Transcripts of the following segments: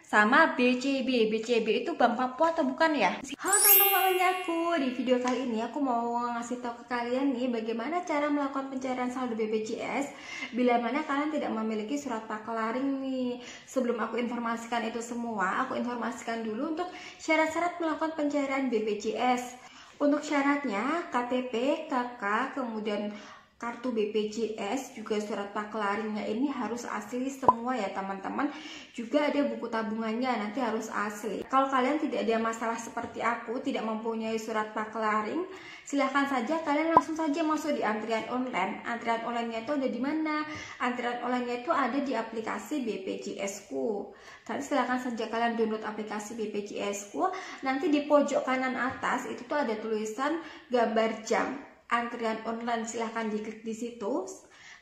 sama BCB. BCB itu Bank Papua atau bukan ya? Halo teman-teman aku, di video kali ini aku mau ngasih tahu ke kalian nih bagaimana cara melakukan pencairan saldo BPJS bila mana kalian tidak memiliki surat Paklaring nih. Sebelum aku informasikan itu semua, aku informasikan dulu untuk syarat-syarat melakukan pencairan BPJS. Untuk syaratnya KTP, KK, kemudian kartu BPJS, juga surat Paklaringnya ini harus asli semua ya teman-teman. Juga ada buku tabungannya, nanti harus asli. Kalau kalian tidak ada masalah seperti aku, tidak mempunyai surat Paklaring, silahkan saja kalian langsung saja masuk di antrian online. Antrian online-nya itu ada di mana? Antrian online-nya itu ada di aplikasi BPJS-ku. Nanti silahkan saja kalian download aplikasi BPJS-ku. Nanti di pojok kanan atas itu tuh ada tulisan gambar jam antrian online, silahkan diklik di situ.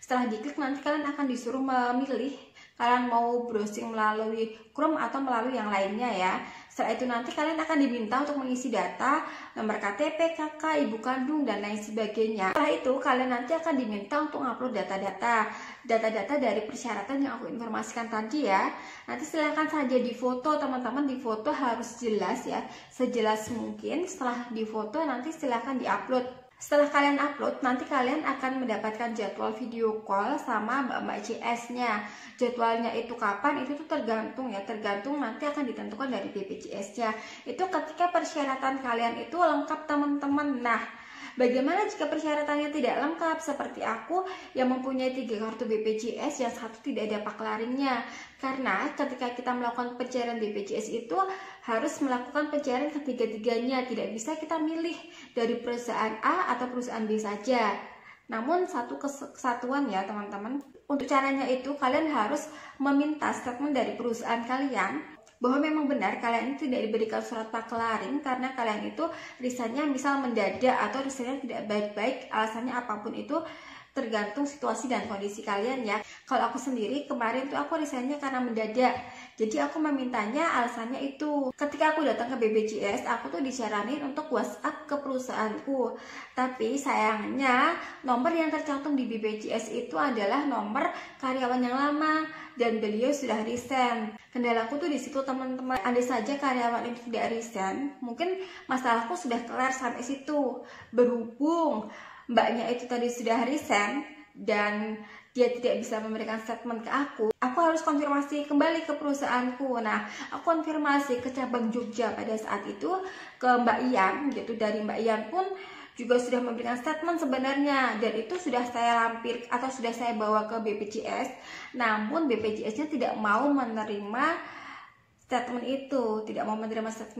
Setelah diklik nanti kalian akan disuruh memilih kalian mau browsing melalui Chrome atau melalui yang lainnya ya. Setelah itu nanti kalian akan diminta untuk mengisi data, nomor KTP, KK, ibu kandung, dan lain sebagainya. Setelah itu kalian nanti akan diminta untuk upload data-data dari persyaratan yang aku informasikan tadi ya. Nanti silahkan saja difoto teman-teman, difoto harus jelas ya, sejelas mungkin. Setelah difoto nanti silahkan diupload. Setelah kalian upload, nanti kalian akan mendapatkan jadwal video call sama mbak-mbak CS-nya. Jadwalnya itu kapan, itu tuh tergantung ya, tergantung nanti akan ditentukan dari BPJS-nya. Itu ketika persyaratan kalian itu lengkap teman-teman. Nah, bagaimana jika persyaratannya tidak lengkap? Seperti aku yang mempunyai 3 kartu BPJS, yang satu tidak ada Paklaringnya. Karena ketika kita melakukan pencairan BPJS itu harus melakukan pencairan ketiga-tiganya. Tidak bisa kita milih dari perusahaan A atau perusahaan B saja. Namun satu kesatuan ya teman-teman. Untuk caranya itu kalian harus meminta statement dari perusahaan kalian bahwa memang benar kalian itu tidak diberikan surat Paklaring karena kalian itu resignnya misal mendadak atau resignnya tidak baik-baik, alasannya apapun itu tergantung situasi dan kondisi kalian ya. Kalau aku sendiri kemarin tuh aku resignnya karena mendadak, jadi aku memintanya alasannya itu. Ketika aku datang ke BPJS, aku tuh disaranin untuk WhatsApp ke perusahaanku, tapi sayangnya nomor yang tercantum di BPJS itu adalah nomor karyawan yang lama dan beliau sudah resign. Kendalaku tuh di situ teman-teman. Andai saja karyawan itu tidak resign, mungkin masalahku sudah kelar sampai situ. Berhubung mbaknya itu tadi sudah resign dan dia tidak bisa memberikan statement ke aku harus konfirmasi kembali ke perusahaanku. Nah, aku konfirmasi ke cabang Jogja pada saat itu ke Mbak Ian gitu. Dari Mbak Ian pun juga sudah memberikan statement sebenarnya, dan itu sudah saya lampir atau sudah saya bawa ke BPJS. Namun BPJS-nya tidak mau menerima statement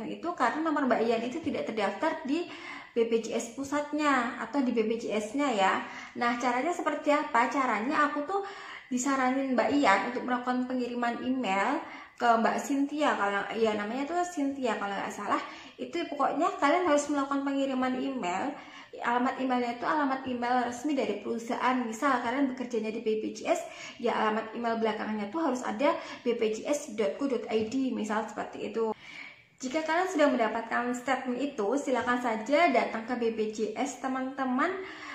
itu, karena nomor Mbak Ian itu tidak terdaftar di BPJS pusatnya atau di BPJS-nya ya. Nah, caranya seperti apa? Caranya aku tuh disaranin Mbak Ian untuk melakukan pengiriman email ke Mbak Cynthia, kalau ya namanya tuh Cynthia kalau nggak salah. Itu pokoknya kalian harus melakukan pengiriman email. Alamat emailnya itu alamat email resmi dari perusahaan. Misal kalian bekerjanya di BPJS, ya alamat email belakangnya tuh harus ada bpjs.co.id misal seperti itu. Jika kalian sudah mendapatkan statement itu, silakan saja datang ke BPJS teman-teman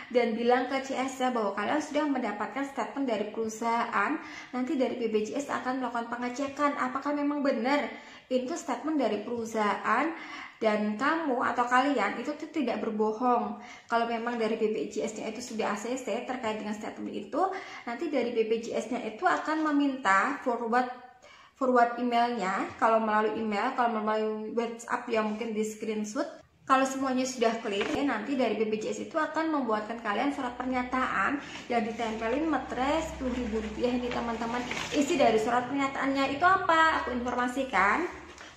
dan bilang ke CS bahwa kalian sudah mendapatkan statement dari perusahaan. Nanti dari BPJS akan melakukan pengecekan apakah memang benar itu statement dari perusahaan dan kamu atau kalian itu tuh tidak berbohong. Kalau memang dari BPJS-nya itu sudah ACC terkait dengan statement itu, nanti dari BPJS-nya itu akan meminta forward emailnya. Kalau melalui email, kalau melalui WhatsApp ya mungkin di screenshot. Kalau semuanya sudah clear, nanti dari BPJS itu akan membuatkan kalian surat pernyataan yang ditempelin metres Rp10.000 ini teman-teman. Isi dari surat pernyataannya itu apa? Aku informasikan.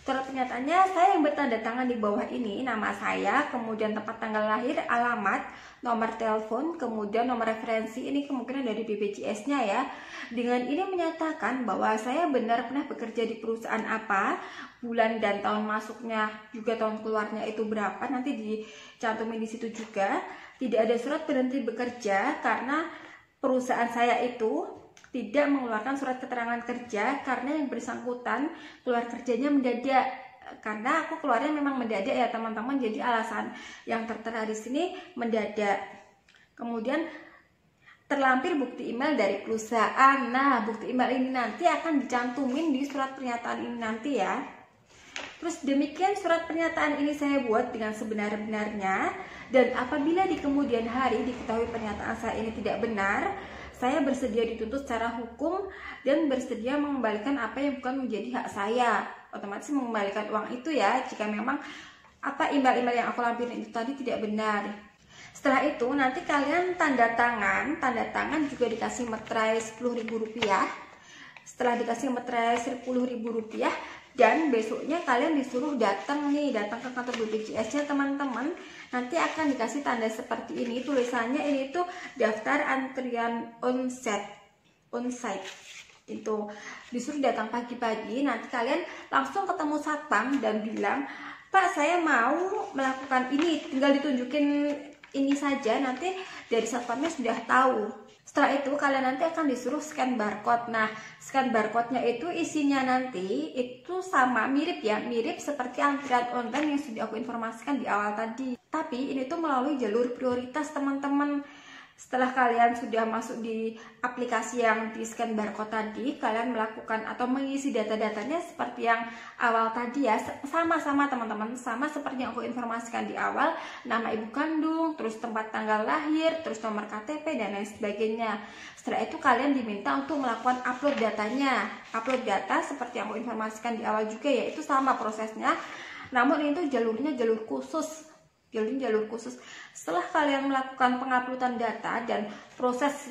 Surat pernyataannya saya yang bertanda tangan di bawah ini, nama saya, kemudian tempat tanggal lahir, alamat, nomor telepon, kemudian nomor referensi, ini kemungkinan dari BPJS-nya ya. Dengan ini menyatakan bahwa saya benar pernah bekerja di perusahaan apa, bulan dan tahun masuknya, juga tahun keluarnya itu berapa, nanti dicantumin di situ juga. Tidak ada surat berhenti bekerja karena perusahaan saya itu tidak mengeluarkan surat keterangan kerja karena yang bersangkutan keluar kerjanya mendadak. Karena aku keluarnya memang mendadak ya teman-teman, jadi alasan yang tertera di sini mendadak. Kemudian terlampir bukti email dari perusahaan. Nah, bukti email ini nanti akan dicantumin di surat pernyataan ini nanti ya. Terus demikian surat pernyataan ini saya buat dengan sebenar-benarnya, dan apabila di kemudian hari diketahui pernyataan saya ini tidak benar, saya bersedia dituntut secara hukum dan bersedia mengembalikan apa yang bukan menjadi hak saya. Otomatis mengembalikan uang itu ya, jika memang email-email yang aku lampirin itu tadi tidak benar. Setelah itu nanti kalian tanda tangan juga dikasih materai Rp10.000. Setelah dikasih materai Rp10.000, dan besoknya kalian disuruh datang ke kantor BPJS-nya teman-teman. Nanti akan dikasih tanda seperti ini, tulisannya ini tuh daftar antrian onsite. Itu disuruh datang pagi-pagi. Nanti kalian langsung ketemu satpam dan bilang, "Pak, saya mau melakukan ini, tinggal ditunjukin ini saja." Nanti dari satpamnya sudah tahu. Setelah itu kalian nanti akan disuruh scan barcode. Nah, scan barcode-nya itu isinya nanti itu sama, mirip seperti antrian online yang sudah aku informasikan di awal tadi. Tapi ini tuh melalui jalur prioritas teman-teman. Setelah kalian sudah masuk di aplikasi yang di scan barcode tadi, kalian melakukan atau mengisi data-datanya seperti yang awal tadi ya, sama-sama teman-teman, sama seperti yang aku informasikan di awal, nama ibu kandung, terus tempat tanggal lahir, terus nomor KTP dan lain sebagainya. Setelah itu kalian diminta untuk melakukan upload datanya, upload data seperti yang aku informasikan di awal juga ya, itu sama prosesnya, namun ini tuh jalurnya jalur khusus. Setelah kalian melakukan penguploadan data dan proses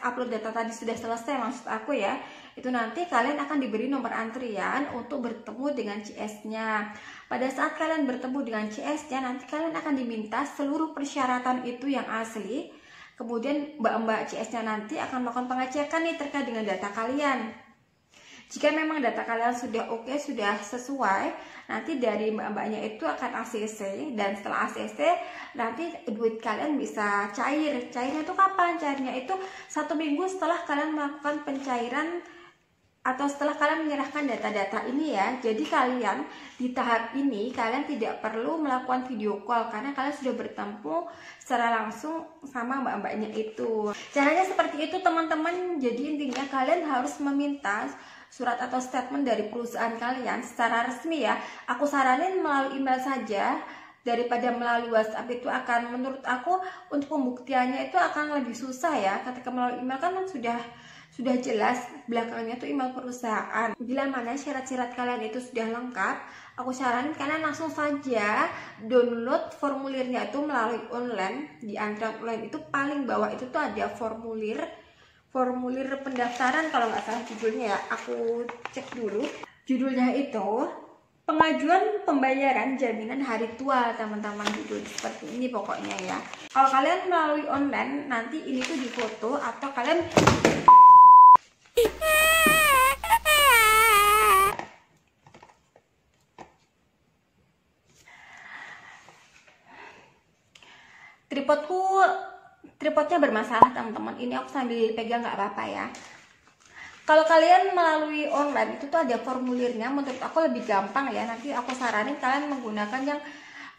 upload data tadi sudah selesai, maksud aku ya, itu nanti kalian akan diberi nomor antrian untuk bertemu dengan CS-nya. Pada saat kalian bertemu dengan CS-nya, nanti kalian akan diminta seluruh persyaratan itu yang asli. Kemudian mbak-mbak CS-nya nanti akan melakukan pengecekan nih terkait dengan data kalian. Jika memang data kalian sudah oke, sudah sesuai, nanti dari mbak-mbaknya itu akan ACC, dan setelah ACC nanti duit kalian bisa cair. Cairnya itu kapan? Cairnya itu 1 minggu setelah kalian melakukan pencairan atau setelah kalian menyerahkan data-data ini ya. Jadi kalian di tahap ini kalian tidak perlu melakukan video call karena kalian sudah bertemu secara langsung sama mbak-mbaknya itu. Caranya seperti itu teman-teman. Jadi intinya kalian harus meminta surat atau statement dari perusahaan kalian secara resmi ya. Aku saranin melalui email saja daripada melalui WhatsApp, itu akan, menurut aku untuk pembuktiannya itu akan lebih susah ya. Ketika melalui email kan sudah jelas belakangnya tuh email perusahaan. Bila mana syarat-syarat kalian itu sudah lengkap, aku saranin kalian langsung saja download formulirnya itu melalui online. Di antrian online itu paling bawah itu tuh ada formulir pendaftaran kalau nggak salah judulnya ya, aku cek dulu. Judulnya itu pengajuan pembayaran jaminan hari tua teman-teman, judul seperti ini pokoknya ya. Kalau kalian melalui online nanti ini tuh difoto atau kalian tripodnya bermasalah teman-teman. Ini aku sambil pegang nggak apa-apa ya. Kalau kalian melalui online itu tuh ada formulirnya, menurut aku lebih gampang ya. Nanti aku saranin kalian menggunakan yang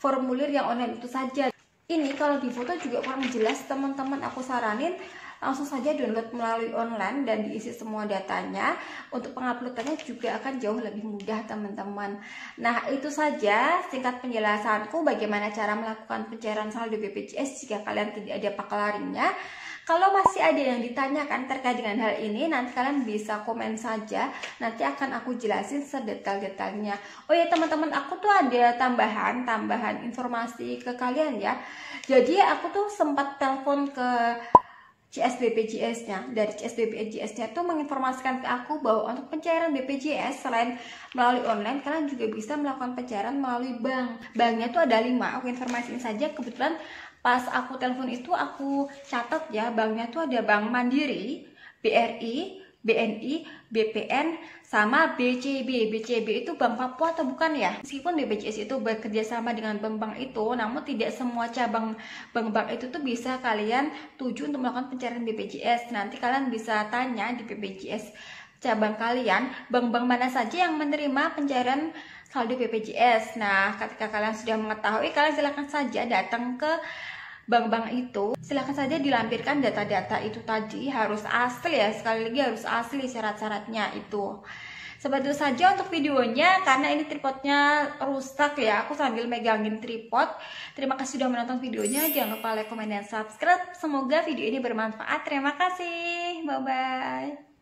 formulir yang online itu saja. Ini kalau di foto juga kurang jelas teman-teman, aku saranin langsung saja download melalui online dan diisi semua datanya. Untuk penguploadannya juga akan jauh lebih mudah teman-teman. Nah, itu saja singkat penjelasanku bagaimana cara melakukan pencairan saldo BPJS jika kalian tidak ada pakelarinya. Kalau masih ada yang ditanyakan terkait dengan hal ini, nanti kalian bisa komen saja. Nanti akan aku jelasin sedetail-detailnya. Oh ya teman-teman, aku tuh ada tambahan informasi ke kalian ya. Jadi aku tuh sempat telepon ke CS BPJS-nya. Dari CS BPJS-nya tuh menginformasikan ke aku bahwa untuk pencairan BPJS selain melalui online, kalian juga bisa melakukan pencairan melalui bank. Banknya tuh ada 5, aku informasiin saja. Kebetulan pas aku telepon itu aku catat ya, banknya tuh ada Bank Mandiri, BRI, BNI, BPN, sama BCB. BCB itu Bank Papua atau bukan ya? Meskipun BPJS itu bekerja sama dengan bank-bank itu, namun tidak semua cabang bank-bank itu tuh bisa kalian tuju untuk melakukan pencairan BPJS. Nanti kalian bisa tanya di BPJS cabang kalian, bank-bank mana saja yang menerima pencairan saldo BPJS. Nah, ketika kalian sudah mengetahui, kalian silakan saja datang ke bank-bank itu, silahkan saja dilampirkan data-data itu tadi, harus asli ya, sekali lagi harus asli syarat-syaratnya itu. Seperti itu saja untuk videonya, karena ini tripodnya rusak ya, aku sambil megangin tripod. Terima kasih sudah menonton videonya, jangan lupa like, komen, dan subscribe. Semoga video ini bermanfaat. Terima kasih, bye-bye.